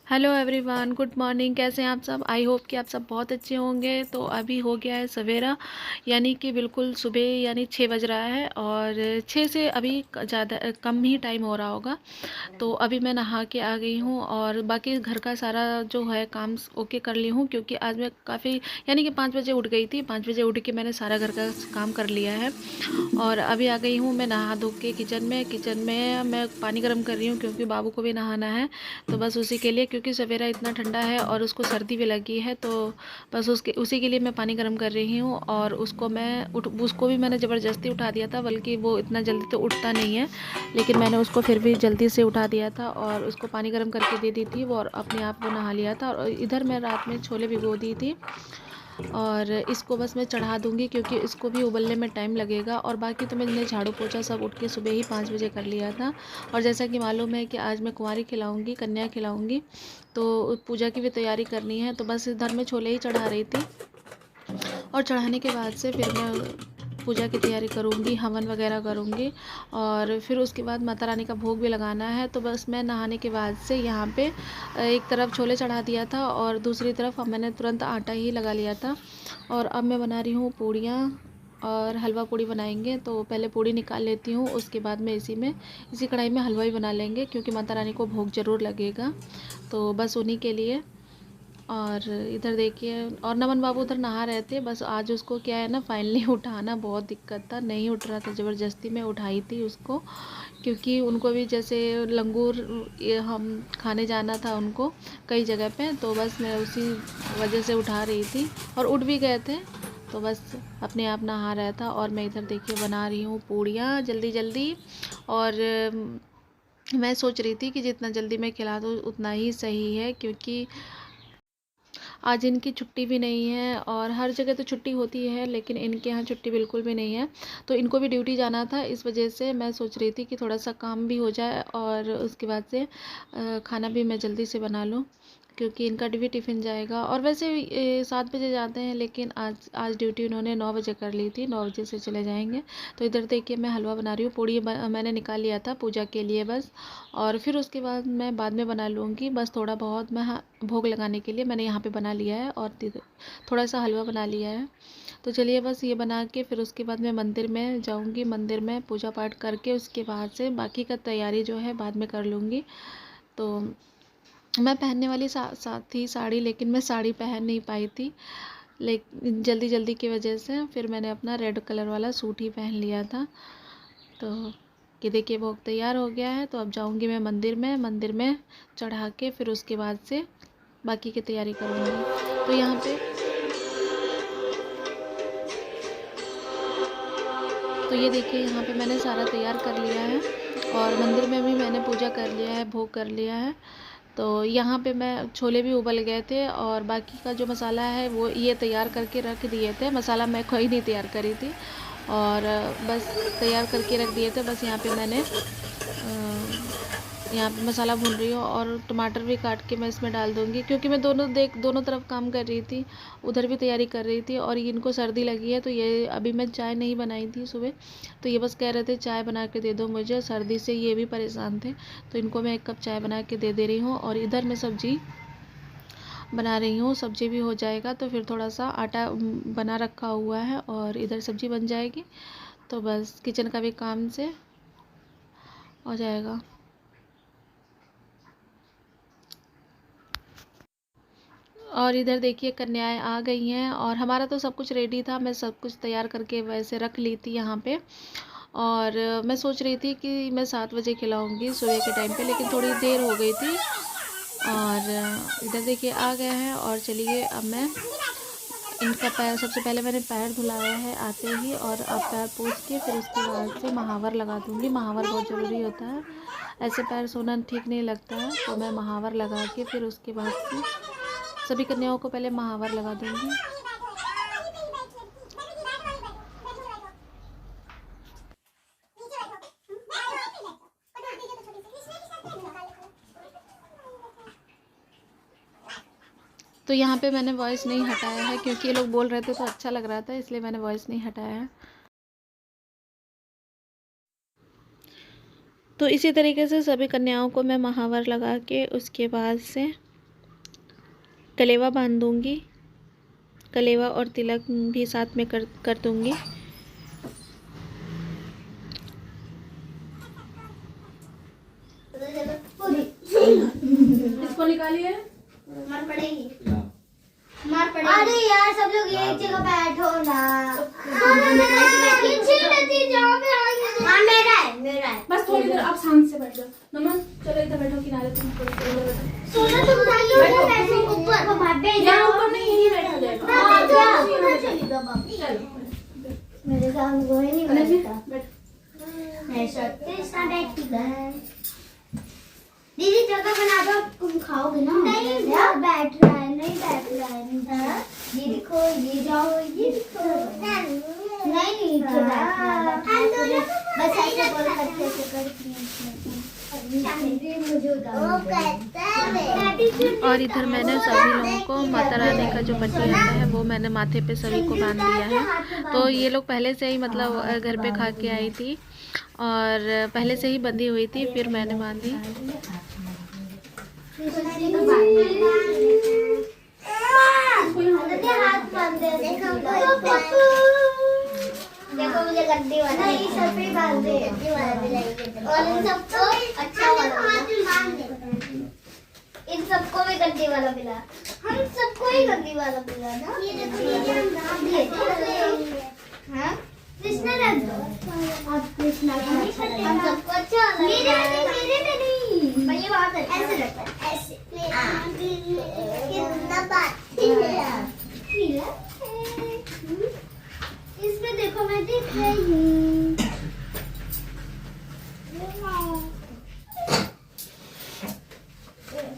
Hello everyone, good morning. कैसे हैं आप सब? आई होप कि आप सब बहुत अच्छे होंगे। तो अभी हो गया है सवेरा, यानी कि बिल्कुल सुबह, यानी 6 बज रहा है और 6 से अभी ज़्यादा कम ही टाइम हो रहा होगा। तो अभी मैं नहा के आ गई हूँ और बाकी घर का सारा जो है काम ओके कर ली हूँ, क्योंकि आज मैं काफ़ी, यानी कि 5 बजे उठ गई थी। 5 बजे उठ के मैंने सारा घर का काम कर लिया है और अभी आ गई हूँ मैं नहा धो के किचन में मैं पानी गर्म कर रही हूँ, क्योंकि बाबू को भी नहाना है। तो बस उसी के लिए, क्योंकि सवेरा इतना ठंडा है और उसको सर्दी भी लगी है, तो बस उसी के लिए मैं पानी गर्म कर रही हूँ। और उसको भी मैंने ज़बरदस्ती उठा दिया था, बल्कि वो इतना जल्दी तो उठता नहीं है, लेकिन मैंने उसको फिर भी जल्दी से उठा दिया था और उसको पानी गर्म करके दे दी थी वो, और अपने आप वो नहा लिया था। और इधर मैं रात में छोले भिगो दी थी और इसको बस मैं चढ़ा दूँगी, क्योंकि इसको भी उबलने में टाइम लगेगा। और बाकी तो मैंने झाड़ू पोछा सब उठ के सुबह ही 5 बजे कर लिया था। और जैसा कि मालूम है कि आज मैं कुंवारी खिलाऊँगी, कन्या खिलाऊँगी, तो पूजा की भी तैयारी करनी है। तो बस इधर मैं छोले ही चढ़ा रही थी और चढ़ाने के बाद से फिर मैं पूजा की तैयारी करूँगी, हवन वगैरह करूँगी और फिर उसके बाद माता रानी का भोग भी लगाना है। तो बस मैं नहाने के बाद से यहाँ पे एक तरफ छोले चढ़ा दिया था और दूसरी तरफ अब मैंने तुरंत आटा ही लगा लिया था। और अब मैं बना रही हूँ पूड़ियाँ और हलवा पूड़ी बनाएंगे। तो पहले पूड़ी निकाल लेती हूँ, उसके बाद में इसी कढ़ाई में हलवा ही बना लेंगे, क्योंकि माता रानी को भोग ज़रूर लगेगा। तो बस उन्हीं के लिए। और इधर देखिए, और नमन बाबू उधर नहा रहे थे। बस आज उसको क्या है ना, फाइनली उठाना बहुत दिक्कत था, नहीं उठ रहा था, ज़बरदस्ती में उठाई थी उसको, क्योंकि उनको भी जैसे लंगूर हम खाने जाना था उनको कई जगह पे। तो बस मैं उसी वजह से उठा रही थी और उठ भी गए थे। तो बस अपने आप नहा रहा था और मैं इधर देखिए बना रही हूँ पूड़ियाँ जल्दी जल्दी। और मैं सोच रही थी कि जितना जल्दी मैं खिला दूँ उतना ही सही है, क्योंकि आज इनकी छुट्टी भी नहीं है। और हर जगह तो छुट्टी होती है, लेकिन इनके यहाँ छुट्टी बिल्कुल भी नहीं है। तो इनको भी ड्यूटी जाना था, इस वजह से मैं सोच रही थी कि थोड़ा सा काम भी हो जाए और उसके बाद से खाना भी मैं जल्दी से बना लूँ, क्योंकि इनका भी टिफ़िन जाएगा। और वैसे 7 बजे जाते हैं, लेकिन आज ड्यूटी उन्होंने 9 बजे कर ली थी, 9 बजे से चले जाएंगे। तो इधर देखिए मैं हलवा बना रही हूँ। पूड़ी मैंने निकाल लिया था पूजा के लिए बस, और फिर उसके बाद मैं बाद में बना लूँगी। बस थोड़ा बहुत मैं भोग लगाने के लिए मैंने यहाँ पे बना लिया है और थोड़ा सा हलवा बना लिया है। तो चलिए बस ये बना के फिर उसके बाद मैं मंदिर में जाऊँगी, मंदिर में पूजा पाठ करके उसके बाद से बाकी का तैयारी जो है बाद में कर लूँगी। तो मैं पहनने वाली थी साड़ी, लेकिन मैं साड़ी पहन नहीं पाई थी, लेकिन जल्दी जल्दी की वजह से फिर मैंने अपना रेड कलर वाला सूट ही पहन लिया था। तो कि देखिए भोग तैयार हो गया है। तो अब जाऊंगी मैं मंदिर में चढ़ा के फिर उसके बाद से बाकी की तैयारी करूंगी। तो यहाँ पे, तो ये देखिए यहाँ पे मैंने सारा तैयार कर लिया है और मंदिर में भी मैंने पूजा कर लिया है, भोग कर लिया है। तो यहाँ पे मैं छोले भी उबल गए थे और बाकी का जो मसाला है वो ये तैयार करके रख दिए थे। मसाला मैं कोई नहीं तैयार करी थी और बस तैयार करके रख दिए थे। बस यहाँ पे मसाला भून रही हूँ और टमाटर भी काट के मैं इसमें डाल दूँगी, क्योंकि मैं दोनों तरफ काम कर रही थी, उधर भी तैयारी कर रही थी। और इनको सर्दी लगी है, तो ये अभी मैं चाय नहीं बनाई थी सुबह, तो ये बस कह रहे थे चाय बना के दे दो मुझे, सर्दी से ये भी परेशान थे। तो इनको मैं 1 कप चाय बना के दे रही हूँ और इधर मैं सब्जी बना रही हूँ। सब्जी भी हो जाएगा तो फिर थोड़ा सा आटा बना रखा हुआ है और इधर सब्जी बन जाएगी, तो बस किचन का भी काम से हो जाएगा। और इधर देखिए कन्याएं आ गई हैं और हमारा तो सब कुछ रेडी था, मैं सब कुछ तैयार करके वैसे रख ली थी यहाँ पे। और मैं सोच रही थी कि मैं 7 बजे खिलाऊंगी सुबह के टाइम पे, लेकिन थोड़ी देर हो गई थी। और इधर देखिए आ गए हैं और चलिए अब मैं इनका पैर, सबसे पहले मैंने पैर धुलाया है आते ही, और अब पैर पोंछ के फिर उसके बाद से महावर लगा दूंगी। महावर बहुत ज़रूरी होता है, ऐसे पैर सोना ठीक नहीं लगता है, तो मैं महावर लगा के फिर उसके बाद से सभी कन्याओं को पहले महावर लगा दूंगी। तो यहाँ पे मैंने वॉइस नहीं हटाया है, क्योंकि ये लोग बोल रहे थे तो अच्छा लग रहा था, इसलिए मैंने वॉइस नहीं हटाया है। तो इसी तरीके से सभी कन्याओं को मैं महावर लगा के उसके बाद से कलेवा बांध दूँगी, कलेवा और तिलक भी साथ में कर दूँगी। इसको निकालिए, मार पड़ेगी, मार पड़ेगी। अरे यार सब लोग एक जगह बैठो ना। हाँ मेरा है। बस थोड़ी देर आप शांत से बैठ जाओ। नमन चलो इधर बैठो, किनारे तुम इधर बैठो। सोना तुम बैठो ऊपर, यहाँ ऊपर नहीं, यहीं बैठा जाएगा। मेरे साथ कोई नहीं बैठता। बैठ। मैं सकते साथ बैठूंगा। दीदी जगह बना दो, तुम खाओगे ना? नहीं बैठ रहा है, नहीं बैठ रहा है। ये देखो, ये जाओ, ये देखो। नहीं नीचे बैठ रहा है, बस ऐसे बोल करके और इधर मैंने सभी लोगों को माता रानी का जो पट्टी आता है वो मैंने माथे पे सभी को बांध दिया है। तो ये लोग पहले से ही मतलब घर पे खा के आई थी और पहले से ही बंधी हुई थी, फिर मैंने बांधी। देखो मुझे गद्दी वाला नहीं, सर पे बांध दे, गद्दी वाला दिलाएंगे और इन सबको अच्छा वाला बांध दे। इन सबको भी गद्दी वाला मिला, हम सबको ही गद्दी वाला मिला ना। ये देखो ये हाँ कृष्णा रख दो, आप कृष्णा हम सबको अच्छा वाला मेरे में नहीं भैया, बात ऐसे रखो, ऐसे कितना बात मिला। इसमें देखो मैं दिख रही हूँ।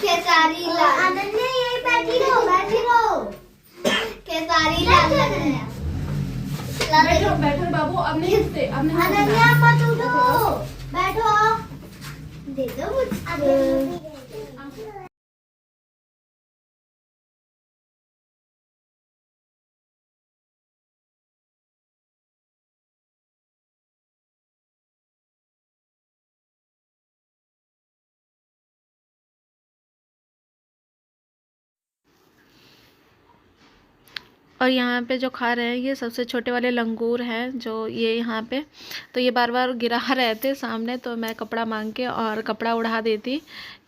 केसारी लाल अनन्या यही बैठी रहो। केसारी लाल बैठो बैठो बाबू, अब नहीं उठते, अब नहीं। अनन्या मत उठो, बैठो। दे दो मुझे। और यहाँ पे जो खा रहे हैं ये सबसे छोटे वाले लंगूर हैं जो ये यहाँ पे, तो ये बार बार गिरा रहे थे सामने, तो मैं कपड़ा मांग के और कपड़ा उड़ा देती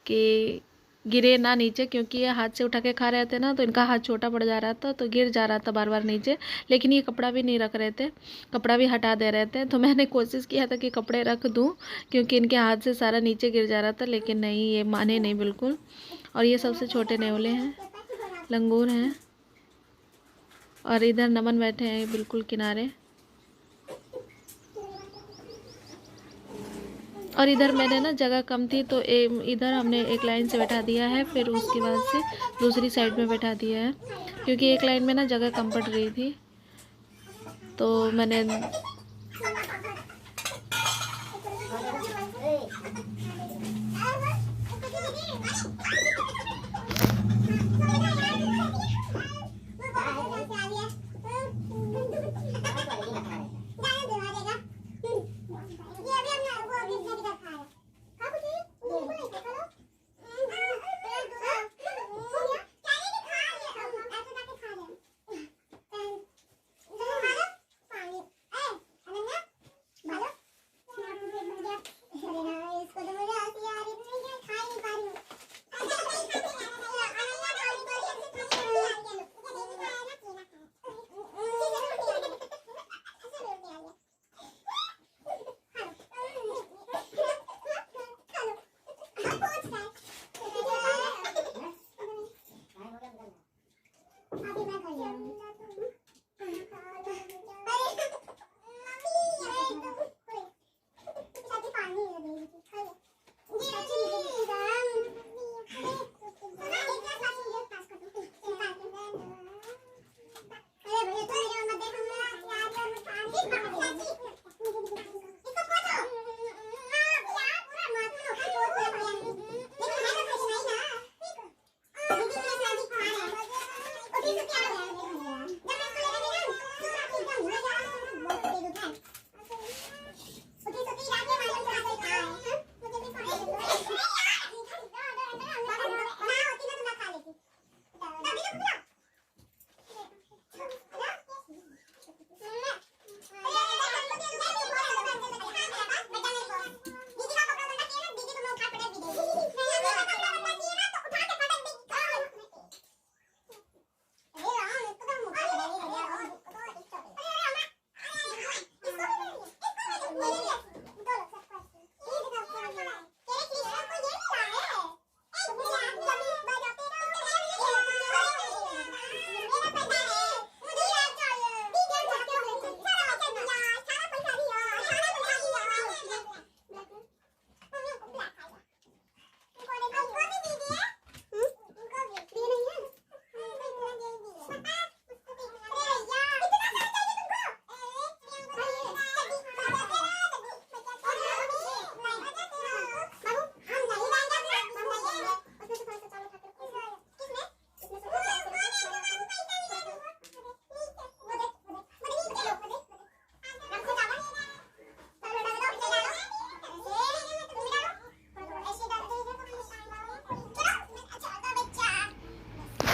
कि गिरे ना नीचे, क्योंकि ये हाथ से उठा के खा रहे थे ना, तो इनका हाथ छोटा पड़ जा रहा था तो गिर जा रहा था बार बार नीचे। लेकिन ये कपड़ा भी नहीं रख रहे थे, कपड़ा भी हटा दे रहे थे। तो मैंने कोशिश किया था कि कपड़े रख दूँ क्योंकि इनके हाथ से सारा नीचे गिर जा रहा था, लेकिन नहीं, ये माने नहीं बिल्कुल। और ये सबसे छोटे नेवले हैं, लंगूर हैं। और इधर नमन बैठे हैं बिल्कुल किनारे। और इधर मैंने ना जगह कम थी तो इधर हमने एक लाइन से बैठा दिया है, फिर उसके बाद से दूसरी साइड में बैठा दिया है, क्योंकि एक लाइन में ना जगह कम पड़ रही थी तो मैंने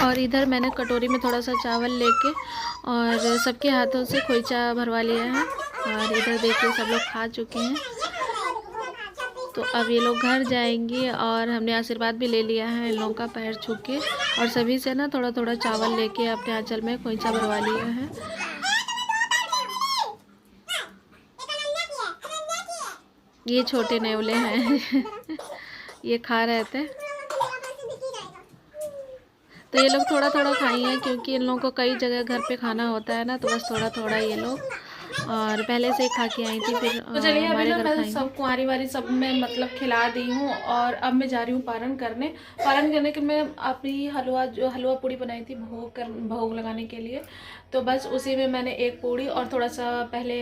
और इधर मैंने कटोरी में थोड़ा सा चावल लेके और सबके हाथों से खोइचा भरवा लिया है। और इधर देखिए सब लोग खा चुके हैं। तो अब ये लोग घर जाएंगे और हमने आशीर्वाद भी ले लिया है इन लोगों का पैर छू के। और सभी से ना थोड़ा थोड़ा चावल लेके अपने आंचल में खोइचा भरवा लिया है। ये छोटे नेवले हैं ये खा रहे थे। तो ये लोग थोड़ा थोड़ा खाइए क्योंकि इन लोगों को कई जगह घर पे खाना होता है ना, तो बस थोड़ा थोड़ा ये लोग और पहले से ही खा के आई थी। फिर तो चलिए अभी ना मैं खाएंगे। सब कुंवारी वारी सब में मतलब खिला दी हूँ और अब मैं जा रही हूँ पारण करने के मैं अपनी हलवा पूड़ी बनाई थी भोग लगाने के लिए। तो बस उसी में मैंने एक पूड़ी और थोड़ा सा पहले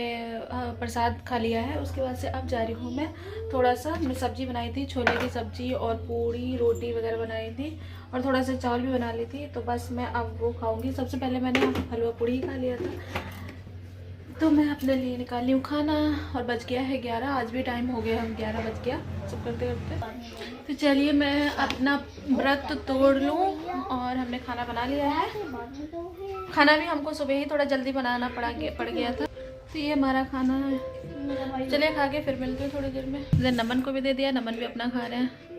प्रसाद खा लिया है। उसके बाद से अब जा रही हूँ मैं थोड़ा सा, मैं सब्जी बनाई थी, छोले की सब्जी और पूड़ी रोटी वगैरह बनाई थी और थोड़ा सा चावल भी बना ली थी। तो बस मैं अब वो खाऊंगी। सबसे पहले मैंने हलवा पूड़ी ही खा लिया था। तो मैं अपने लिए निकाल ली हूँ खाना और बज गया है 11। आज भी टाइम हो गया है, 11 बज गया सब करते करते। तो चलिए मैं अपना व्रत तोड़ लूँ और हमने खाना बना लिया है। खाना भी हमको सुबह ही थोड़ा जल्दी बनाना पड़ गया था। तो ये हमारा खाना है। चलिए खा के फिर मिलते हैं थोड़ी देर में। नमन को भी दे दिया, नमन भी अपना खा रहे हैं।